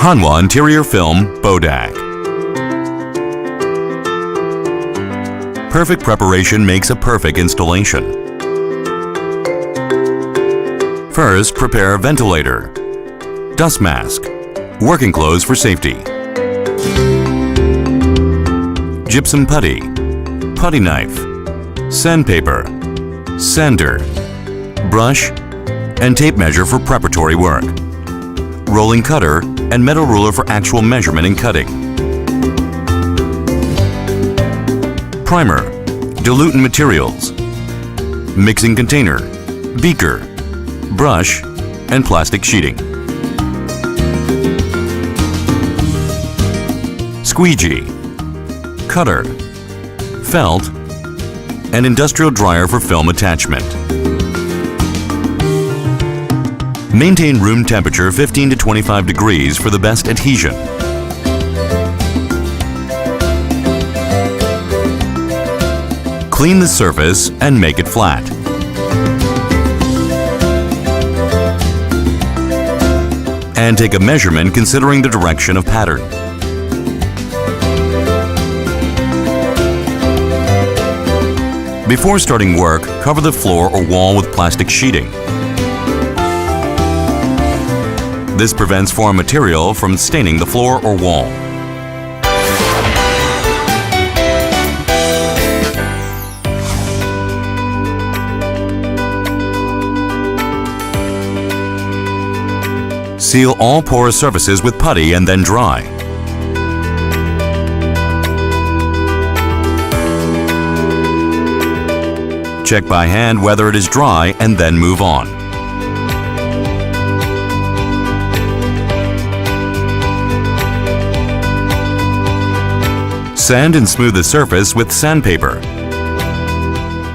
Hanwha Interior Film bodaq. Perfect preparation makes a perfect installation. First, prepare ventilator, dust mask, working clothes for safety, gypsum putty, putty knife, sandpaper, sander, brush, and tape measure for preparatory work, rolling cutter, and metal ruler for actual measurement and cutting. Primer, diluent materials, mixing container, beaker, brush, and plastic sheeting. Squeegee, cutter, felt, and industrial dryer for film attachment. Maintain room temperature 15 to 25 degrees for the best adhesion. Clean the surface and make it flat. And take a measurement considering the direction of pattern. Before starting work, cover the floor or wall with plastic sheeting. This prevents foreign material from staining the floor or wall. Seal all porous surfaces with putty and then dry. Check by hand whether it is dry and then move on. Sand and smooth the surface with sandpaper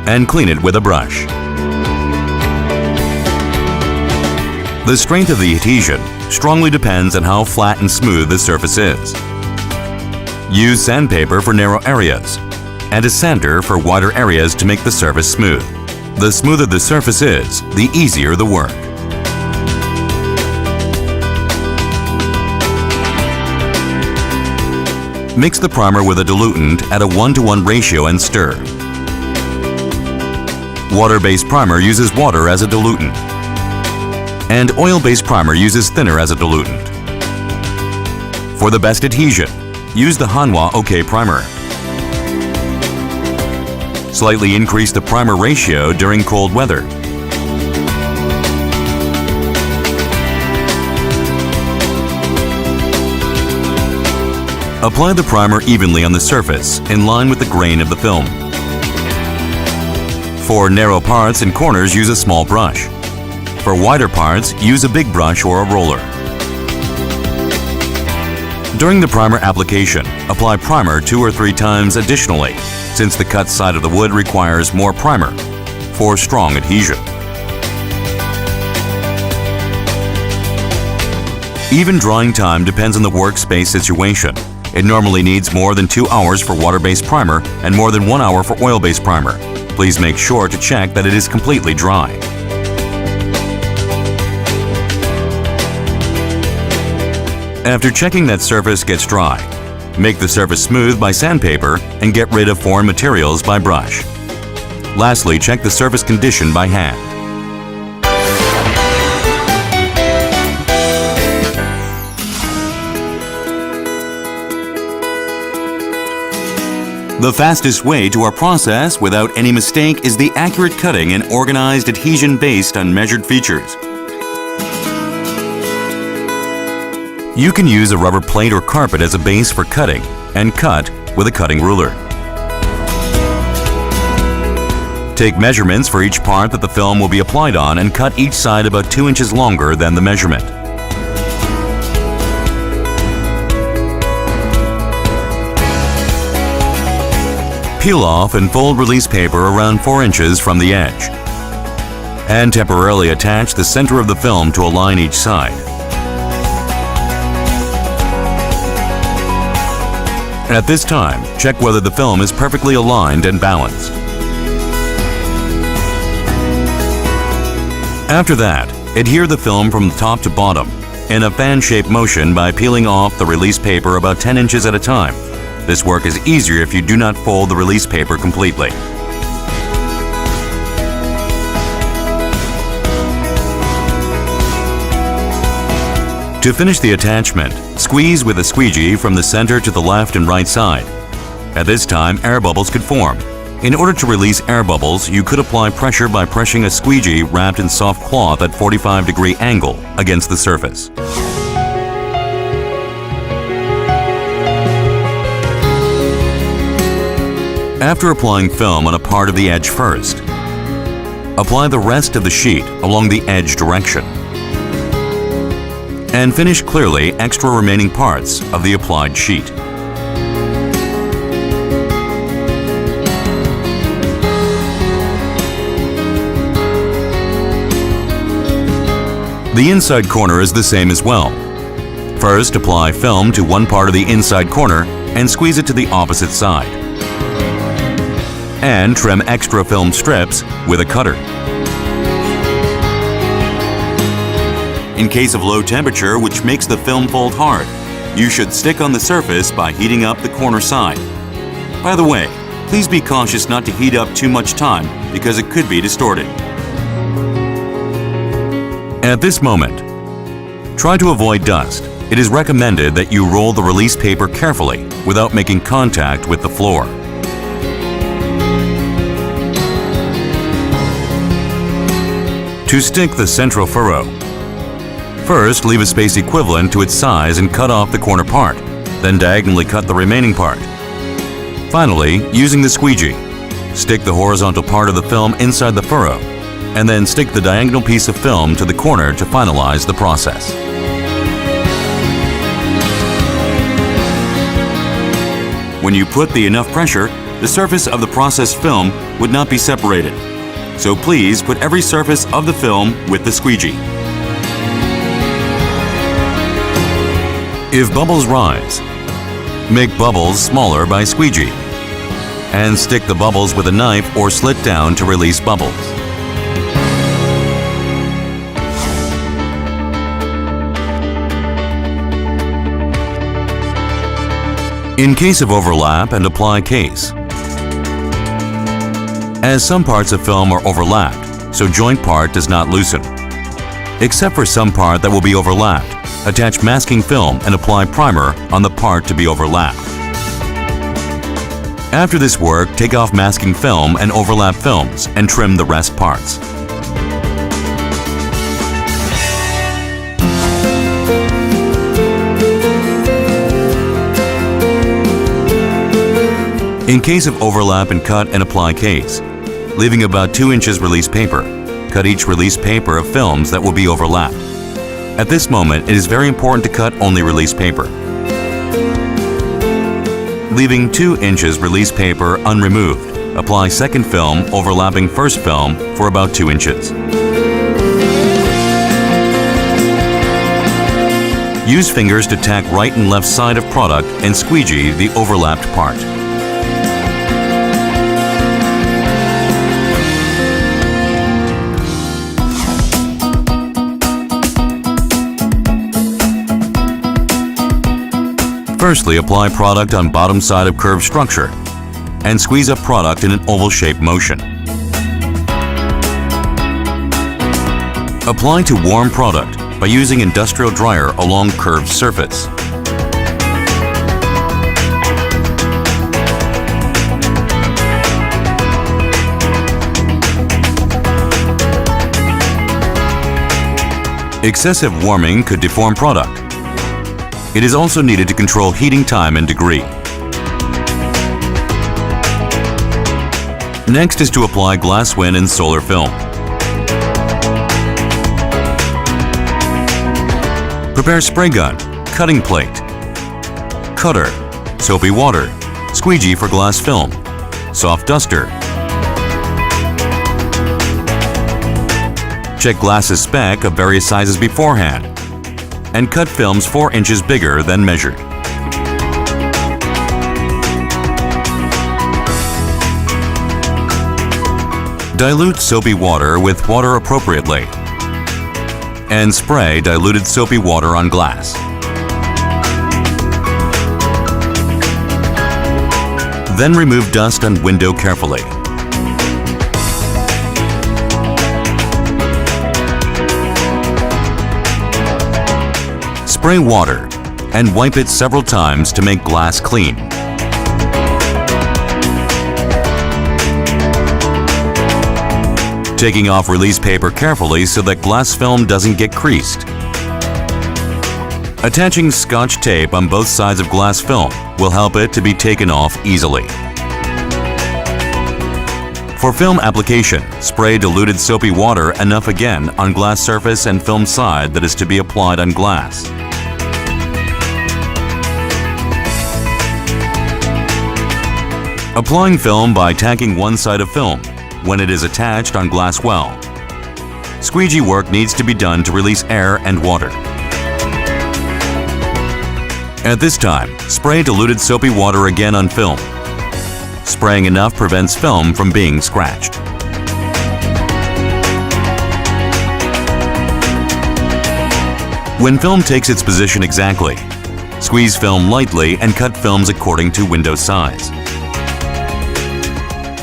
and clean it with a brush. The strength of the adhesion strongly depends on how flat and smooth the surface is. Use sandpaper for narrow areas and a sander for wider areas to make the surface smooth. The smoother the surface is, the easier the work. Mix the primer with a diluent at a 1:1 ratio and stir. Water-based primer uses water as a diluent, and oil-based primer uses thinner as a diluent. For the best adhesion, use the Hanwha OK primer. Slightly increase the primer ratio during cold weather. Apply the primer evenly on the surface, in line with the grain of the film. For narrow parts and corners, use a small brush. For wider parts, use a big brush or a roller. During the primer application, apply primer 2 or 3 times additionally, since the cut side of the wood requires more primer for strong adhesion. Even drying time depends on the workspace situation. It normally needs more than 2 hours for water-based primer and more than 1 hour for oil-based primer. Please make sure to check that it is completely dry. After checking that surface gets dry, make the surface smooth by sandpaper and get rid of foreign materials by brush. Lastly, check the surface condition by hand. The fastest way to our process without any mistake is the accurate cutting and organized adhesion based on measured features. You can use a rubber plate or carpet as a base for cutting and cut with a cutting ruler. Take measurements for each part that the film will be applied on and cut each side about 2 inches longer than the measurement. Peel off and fold release paper around 4 inches from the edge, and temporarily attach the center of the film to align each side. At this time, check whether the film is perfectly aligned and balanced. After that, adhere the film from top to bottom in a fan-shaped motion by peeling off the release paper about 10 inches at a time. This work is easier if you do not fold the release paper completely. To finish the attachment, squeeze with a squeegee from the center to the left and right side. At this time, air bubbles could form. In order to release air bubbles, you could apply pressure by pressing a squeegee wrapped in soft cloth at 45-degree angle against the surface. After applying film on a part of the edge first, apply the rest of the sheet along the edge direction. And finish clearly extra remaining parts of the applied sheet. The inside corner is the same as well. First, apply film to one part of the inside corner and squeeze it to the opposite side. And trim extra film strips with a cutter. In case of low temperature, which makes the film fold hard, you should stick on the surface by heating up the corner side. By the way, please be cautious not to heat up too much time because it could be distorted. At this moment, try to avoid dust. It is recommended that you roll the release paper carefully without making contact with the floor. To stick the central furrow, first, leave a space equivalent to its size and cut off the corner part, then diagonally cut the remaining part. Finally, using the squeegee, stick the horizontal part of the film inside the furrow, and then stick the diagonal piece of film to the corner to finalize the process. When you put the enough pressure, the surface of the processed film would not be separated. So please put every surface of the film with the squeegee. If bubbles rise, make bubbles smaller by squeegee, and stick the bubbles with a knife or slit down to release bubbles. In case of overlap, and apply case. As some parts of film are overlapped, so joint part does not loosen. Except for some part that will be overlapped, attach masking film and apply primer on the part to be overlapped. After this work, take off masking film and overlap films and trim the rest parts. In case of overlap and cut and apply case, leaving about 2 inches release paper, cut each release paper of films that will be overlapped. At this moment, it is very important to cut only release paper. Leaving 2 inches release paper unremoved, apply second film overlapping first film for about 2 inches. Use fingers to tack right and left side of product and squeegee the overlapped part. Firstly, apply product on bottom side of curved structure and squeeze up product in an oval-shaped motion. Apply to warm product by using industrial dryer along curved surface. Excessive warming could deform product. It is also needed to control heating time and degree. Next is to apply glass wind and solar film. Prepare spray gun, cutting plate, cutter, soapy water, squeegee for glass film, soft duster. Check glass's spec of various sizes beforehand and cut films 4 inches bigger than measured. Dilute soapy water with water appropriately. and spray diluted soapy water on glass. Then remove dust on window carefully. Spray water and wipe it several times to make glass clean. Taking off release paper carefully so that glass film doesn't get creased. Attaching Scotch tape on both sides of glass film will help it to be taken off easily. For film application, spray diluted soapy water enough again on glass surface and film side that is to be applied on glass. Applying film by tacking one side of film when it is attached on glass well. Squeegee work needs to be done to release air and water. At this time, spray diluted soapy water again on film. Spraying enough prevents film from being scratched. When film takes its position exactly, squeeze film lightly and cut films according to window size.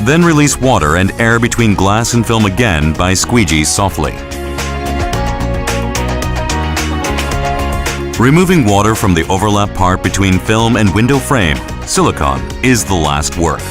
Then release water and air between glass and film again by squeegee softly. Removing water from the overlap part between film and window frame, silicone, is the last work.